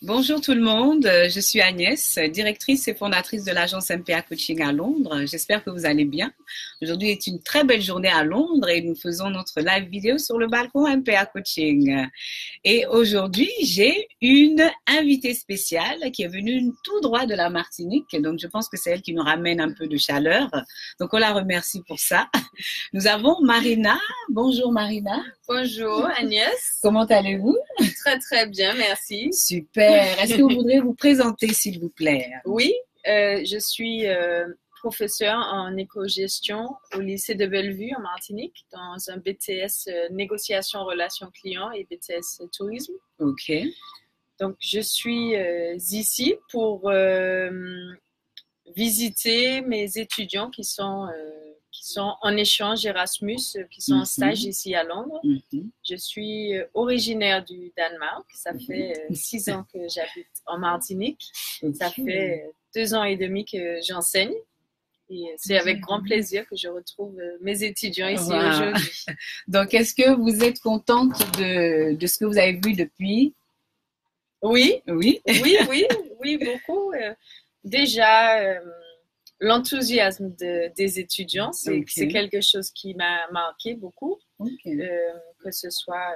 Bonjour tout le monde, je suis Agnès, directrice et fondatrice de l'agence MPA Coaching à Londres. J'espère que vous allez bien. Aujourd'hui est une très belle journée à Londres et nous faisons notre live vidéo sur le balcon MPA Coaching. Et aujourd'hui, j'ai une invitée spéciale qui est venue tout droit de la Martinique. Donc, je pense que c'est elle qui nous ramène un peu de chaleur. Donc, on la remercie pour ça. Nous avons Marina. Bonjour Marina. Bonjour Agnès. Comment allez-vous? Très très bien, merci. Super. Est-ce que vous voudriez vous présenter, s'il vous plaît? Oui, je suis professeure en éco-gestion au lycée de Bellevue en Martinique dans un BTS négociation relations clients et BTS tourisme. Ok. Donc je suis ici pour visiter mes étudiants qui sont en échange Erasmus, qui sont en stage ici à Londres. Je suis originaire du Danemark. Ça fait 6 ans que j'habite en Martinique. Ça fait 2 ans et demi que j'enseigne. Et c'est avec grand plaisir que je retrouve mes étudiants ici aujourd'hui. Donc, est-ce que vous êtes contente de ce que vous avez vu depuis? Oui, oui, oui, beaucoup. Déjà, l'enthousiasme des étudiants, c'est quelque chose qui m'a marqué beaucoup, que ce soit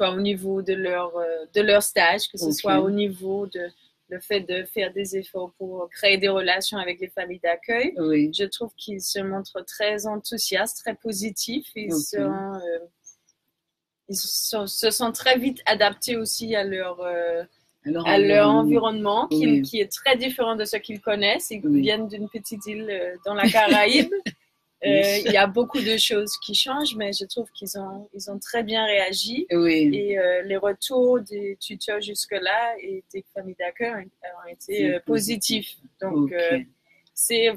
au niveau de leur stage, que ce soit au niveau de le fait de faire des efforts pour créer des relations avec les familles d'accueil. Je trouve qu'ils se montrent très enthousiastes, très positifs. Ils se sont très vite adaptés aussi à leur environnement qui est très différent de ce qu'ils connaissent. Ils viennent d'une petite île dans la Caraïbe. Il y a beaucoup de choses qui changent, mais je trouve qu'ils ont très bien réagi. Et les retours des tuteurs jusque-là et des familles d'accueil ont été positifs. Donc, c'est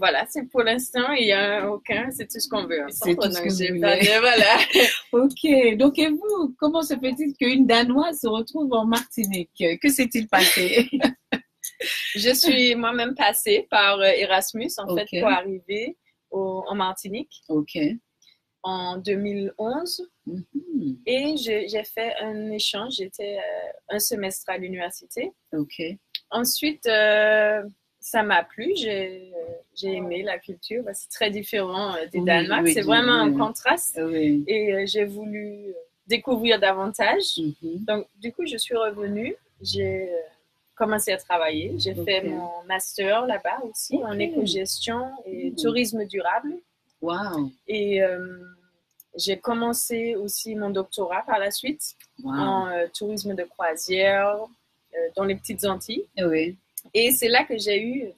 pour l'instant, il n'y a aucun, c'est tout ce qu'on veut. C'est tout ce que vous voulez. Voilà. Ok. Donc, et vous, comment se fait-il qu'une Danoise se retrouve en Martinique? Que s'est-il passé? Je suis moi-même passée par Erasmus, en fait, pour arriver en Martinique. En 2011. Et j'ai fait un échange. J'étais un semestre à l'université. Ensuite, ça m'a plu. J'ai aimé la culture. C'est très différent du Danemark. C'est vraiment un contraste. Et j'ai voulu découvrir davantage. Donc, du coup, je suis revenue. J'ai commencé à travailler. J'ai fait mon master là-bas aussi en éco-gestion et tourisme durable. Wow. Et j'ai commencé aussi mon doctorat par la suite en tourisme de croisière dans les petites Antilles. Et c'est là que j'ai eu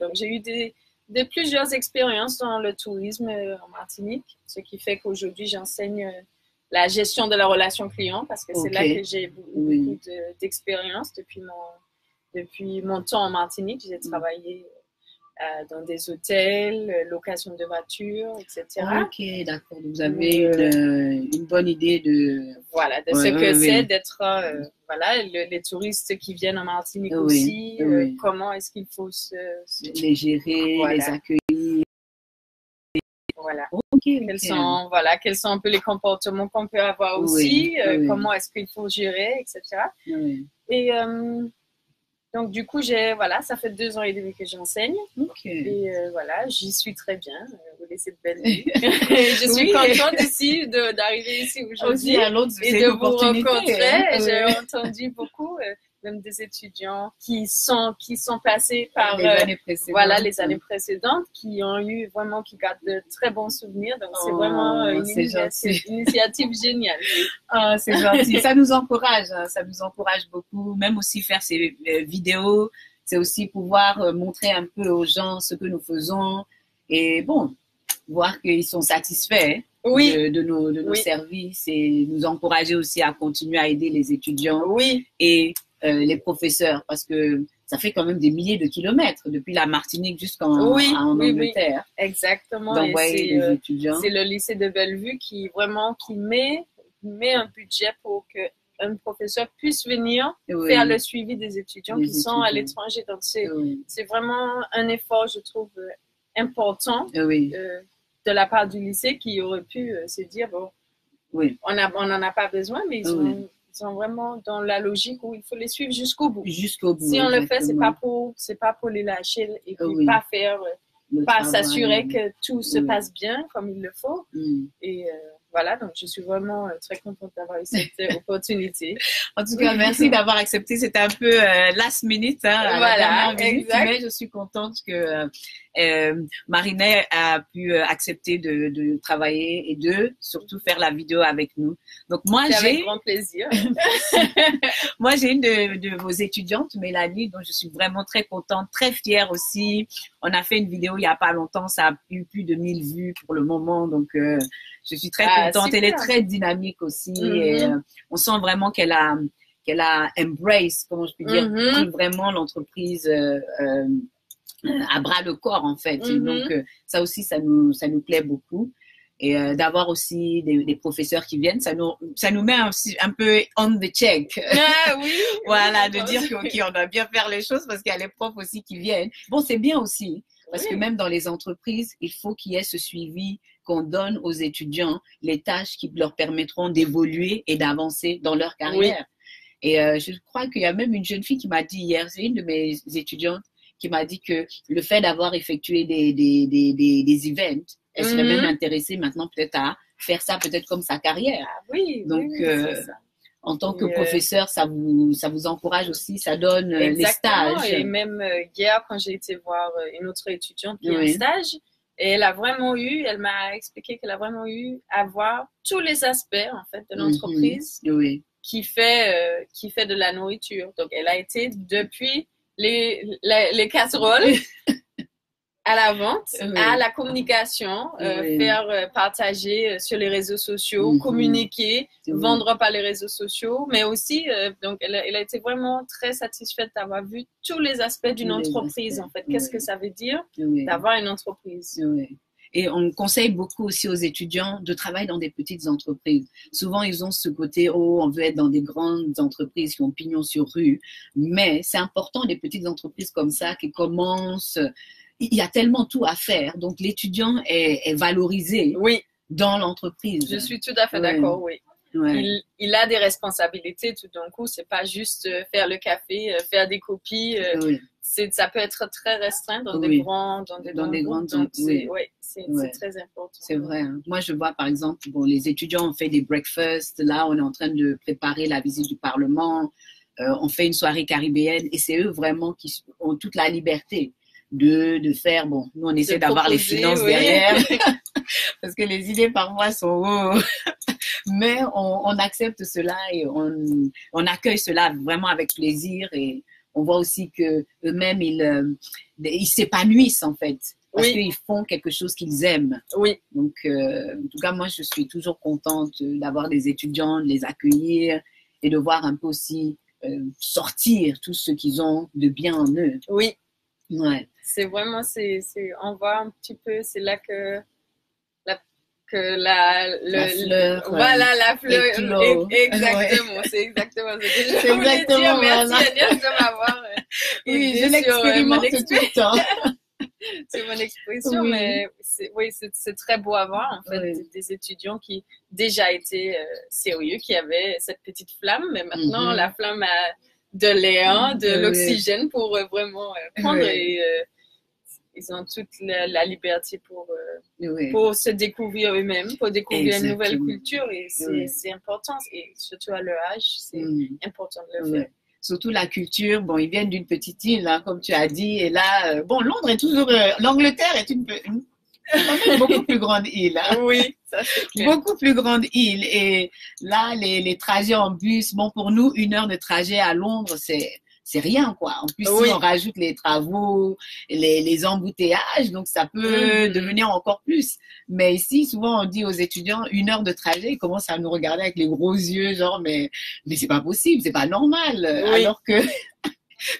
plusieurs expériences dans le tourisme en Martinique, ce qui fait qu'aujourd'hui j'enseigne la gestion de la relation client parce que c'est là que j'ai beaucoup d'expérience depuis mon temps en Martinique. J'ai travaillé dans des hôtels, location de voitures, etc. Ok, d'accord. Vous avez une bonne idée de... Voilà, de ce que c'est d'être... les touristes qui viennent en Martinique aussi, comment est-ce qu'il faut les gérer, les accueillir. Voilà. Quels sont un peu les comportements qu'on peut avoir aussi, comment est-ce qu'il faut gérer, etc. Et... donc, du coup, ça fait 2 ans et demi que j'enseigne. Et j'y suis très bien. Vous laissez de belles nuits. Je suis contente ici d'arriver ici aujourd'hui et de vous rencontrer. J'ai entendu beaucoup, même des étudiants qui sont passés par les années précédentes, qui gardent de très bons souvenirs. Donc, c'est vraiment une initiative géniale. Ah, c'est gentil. Ça nous encourage, hein. Ça nous encourage beaucoup. Même aussi faire ces vidéos, c'est aussi pouvoir montrer un peu aux gens ce que nous faisons et voir qu'ils sont satisfaits de nos services et nous encourager aussi à continuer à aider les étudiants et les professeurs parce que ça fait quand même des milliers de kilomètres depuis la Martinique jusqu'en Angleterre. Exactement. Donc, les étudiants. C'est le lycée de Bellevue qui met un budget pour que un professeur puisse venir faire le suivi des étudiants qui sont à l'étranger. Donc, c'est vraiment un effort, je trouve, important de la part du lycée qui aurait pu se dire, on n'en a pas besoin, mais ils sont vraiment dans la logique où il faut les suivre jusqu'au bout. Jusqu'au bout. Si on le fait, c'est pas pour les lâcher et puis pas faire, pas s'assurer que tout se passe bien comme il le faut. Et voilà, donc je suis vraiment très contente d'avoir eu cette opportunité. En tout cas, merci d'avoir accepté. C'était un peu last minute, hein, voilà, exact. Mais je suis contente que Marinette a pu accepter de travailler et de surtout faire la vidéo avec nous. Donc moi, avec grand plaisir. Moi, j'ai une de vos étudiantes, Mélanie, dont je suis vraiment très contente, très fière aussi. On a fait une vidéo il y a pas longtemps, ça a eu plus de 1000 vues pour le moment, donc je suis très contente. Super. Elle est très dynamique aussi. Et, on sent vraiment qu'elle a embrace, comment je peux dire, pris vraiment l'entreprise à bras le corps en fait. Donc ça aussi, ça nous plaît beaucoup. Et d'avoir aussi des professeurs qui viennent, ça nous met aussi un peu on the check. Ah oui. Voilà, de dire qu'on doit bien faire les choses parce qu'il y a les profs aussi qui viennent. Bon, c'est bien aussi. Parce que même dans les entreprises, il faut qu'il y ait ce suivi qu'on donne aux étudiants, les tâches qui leur permettront d'évoluer et d'avancer dans leur carrière. Oui. Et je crois qu'il y a même une jeune fille qui m'a dit hier, c'est une de mes étudiantes, qui m'a dit que le fait d'avoir effectué des events, elle serait même intéressée maintenant peut-être à faire ça peut-être comme sa carrière. Ah, oui. Donc, c'est ça. En tant que professeur, ça vous encourage aussi, ça donne les stages. Et même hier, quand j'ai été voir une autre étudiante qui a un stage, et elle m'a expliqué qu'elle a vraiment eu à voir tous les aspects en fait de l'entreprise qui fait de la nourriture. Donc, elle a été depuis les casseroles à la vente, à la communication, faire partager sur les réseaux sociaux, communiquer, vendre par les réseaux sociaux, mais aussi, donc elle a été vraiment très satisfaite d'avoir vu tous les aspects d'une entreprise, en fait. Qu'est-ce que ça veut dire d'avoir une entreprise? Et on conseille beaucoup aussi aux étudiants de travailler dans des petites entreprises. Souvent, ils ont ce côté, on veut être dans des grandes entreprises qui ont pignon sur rue. Mais c'est important, des petites entreprises comme ça qui commencent. Il y a tellement tout à faire. Donc, l'étudiant est valorisé dans l'entreprise. Je suis tout à fait d'accord, oui. Ouais. Il a des responsabilités tout d'un coup. C'est pas juste faire le café, faire des copies. Ça peut être très restreint dans des grandes c'est très important. C'est vrai. Hein. Moi, je vois par exemple, les étudiants ont fait des breakfasts. Là, on est en train de préparer la visite du Parlement. On fait une soirée caribéenne et c'est eux vraiment qui ont toute la liberté de faire. Bon, nous, on essaie d'avoir les finances derrière parce que les idées parfois sont mais on accepte cela et on accueille cela vraiment avec plaisir et on voit aussi que eux-mêmes ils s'épanouissent en fait parce qu'ils font quelque chose qu'ils aiment. Oui. Donc en tout cas moi je suis toujours contente d'avoir des étudiants, de les accueillir et de voir un peu aussi sortir tout ce qu'ils ont de bien en eux. Oui. Ouais. C'est vraiment on voit un petit peu c'est là que la fleur. Voilà, la fleur. Exactement, c'est exactement ce que je voulais dire. Merci Agnès de m'avoir oui, je l'expérimente tout le temps. C'est mon expression, mais c'est très beau à voir, en fait, des étudiants qui déjà étaient sérieux, qui avaient cette petite flamme, mais maintenant, la flamme a de l'air, de l'oxygène pour vraiment prendre et ils ont toute la liberté pour se découvrir eux-mêmes, pour découvrir une nouvelle culture et c'est important et surtout à leur âge, c'est important de le faire. Surtout la culture, ils viennent d'une petite île, hein, comme tu as dit, et là, Londres est toujours, l'Angleterre est quand même beaucoup plus grande île. Hein. Oui, ça c'est clair. Beaucoup plus grande île et là, les trajets en bus, pour nous, 1 heure de trajet à Londres, c'est rien, quoi. En plus, si on rajoute les travaux, les embouteillages, donc ça peut devenir encore plus. Mais ici, souvent, on dit aux étudiants, 1 heure de trajet, ils commencent à nous regarder avec les gros yeux, genre, mais c'est pas possible, c'est pas normal. Alors que,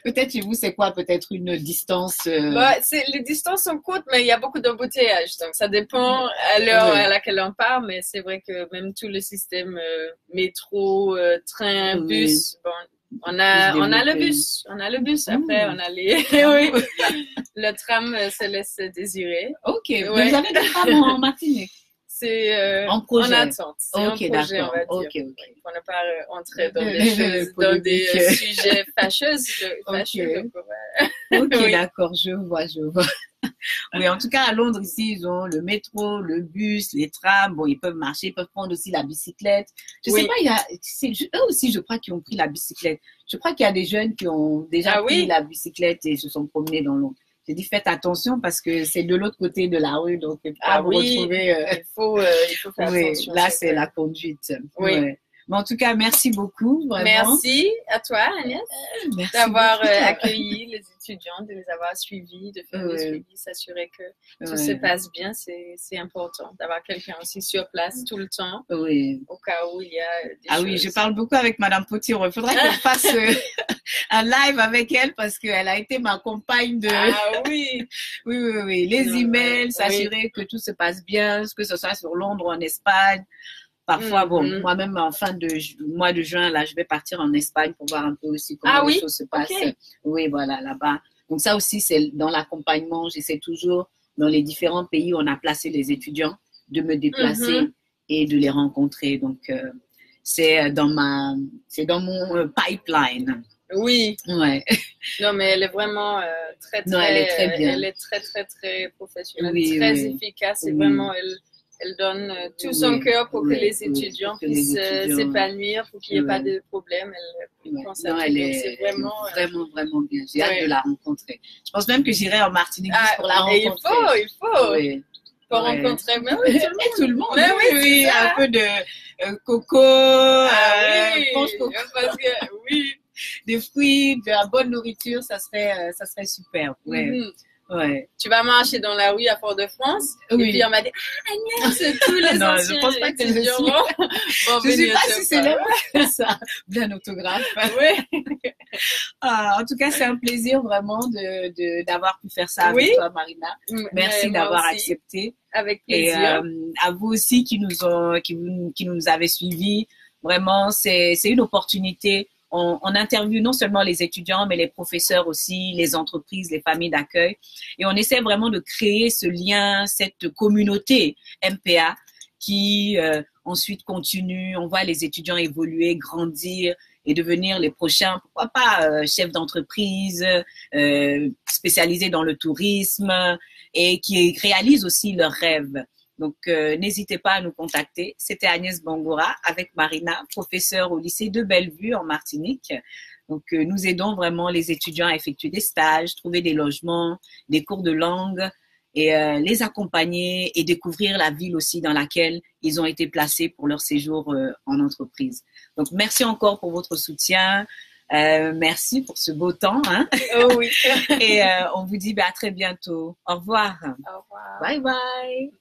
peut-être chez vous, c'est quoi? Peut-être une distance les distances sont courtes, mais il y a beaucoup d'embouteillages. Donc, ça dépend à l'heure à laquelle on part, mais c'est vrai que même tout le système métro, train, bus, on a le bus. Après, on a le tram se laisse désirer. Ok. Vous avez des trams en Martinique? c'est en attente. C'est un projet, on va dire. Pour ne pas entrer dans des choses, dans des sujets fâcheux. Ok, d'accord, je vois. Oui, en tout cas, à Londres, ici, ils ont le métro, le bus, les trams. Bon, ils peuvent marcher, ils peuvent prendre aussi la bicyclette. Je sais pas, eux aussi, je crois, qui ont pris la bicyclette. Je crois qu'il y a des jeunes qui ont déjà pris la bicyclette et se sont promenés dans Londres. J'ai dit, faites attention parce que c'est de l'autre côté de la rue, donc pas vous retrouver. Il faut faire attention. Là, c'est la conduite. Oui. Ouais. Mais en tout cas, merci beaucoup. Vraiment. Merci à toi, Agnès, d'avoir accueilli les étudiants, de les avoir suivis, de faire le suivi, s'assurer que tout se passe bien. C'est important d'avoir quelqu'un aussi sur place tout le temps, au cas où il y a des choses. Oui, je parle beaucoup avec Madame Potier. Il faudrait qu'on fasse un live avec elle parce qu'elle a été ma compagne de... oui. Oui. Les emails, s'assurer que tout se passe bien, que ce soit sur Londres ou en Espagne. Parfois, moi-même, en fin de mois de juin, là, je vais partir en Espagne pour voir un peu aussi comment les choses se passent. Oui, voilà, là-bas. Donc ça aussi, c'est dans l'accompagnement. J'essaie toujours, dans les différents pays où on a placé les étudiants, de me déplacer et de les rencontrer. Donc, c'est dans mon pipeline. Oui. Ouais. Non, mais elle est vraiment très bien. Elle est très, très, très professionnelle, très efficace. Et vraiment, elle donne tout son cœur pour que les étudiants puissent s'épanouir, pour qu'il n'y ait pas de problème. C'est vraiment bien. J'ai hâte de la rencontrer. Je pense même que j'irai en Martinique juste pour la rencontrer. Il faut. Pour rencontrer tout le monde. Oui, un peu de coco, parce que, des fruits, de la bonne nourriture, ça serait super. Ouais. Tu vas marcher dans la rue à Fort-de-France et puis on m'a dit Agnès, tous les anciens je pense pas que étudiants je sais pas si c'est même ça, bien autographe. En tout cas, c'est un plaisir vraiment d'avoir pu faire ça avec toi, Marina. Merci d'avoir accepté. Avec plaisir. Et à vous aussi qui nous avez suivis. Vraiment, c'est une opportunité. On interviewe non seulement les étudiants, mais les professeurs aussi, les entreprises, les familles d'accueil. Et on essaie vraiment de créer ce lien, cette communauté MPA qui ensuite continue. On voit les étudiants évoluer, grandir et devenir les prochains, pourquoi pas, chefs d'entreprise, spécialisés dans le tourisme et qui réalisent aussi leurs rêves. Donc, n'hésitez pas à nous contacter. C'était Agnès Bangoura avec Marina, professeure au lycée de Bellevue en Martinique. Donc, nous aidons vraiment les étudiants à effectuer des stages, trouver des logements, des cours de langue et les accompagner et découvrir la ville aussi dans laquelle ils ont été placés pour leur séjour en entreprise. Donc, merci encore pour votre soutien. Merci pour ce beau temps. Oh oui. Et on vous dit à très bientôt. Au revoir. Au revoir. Bye bye.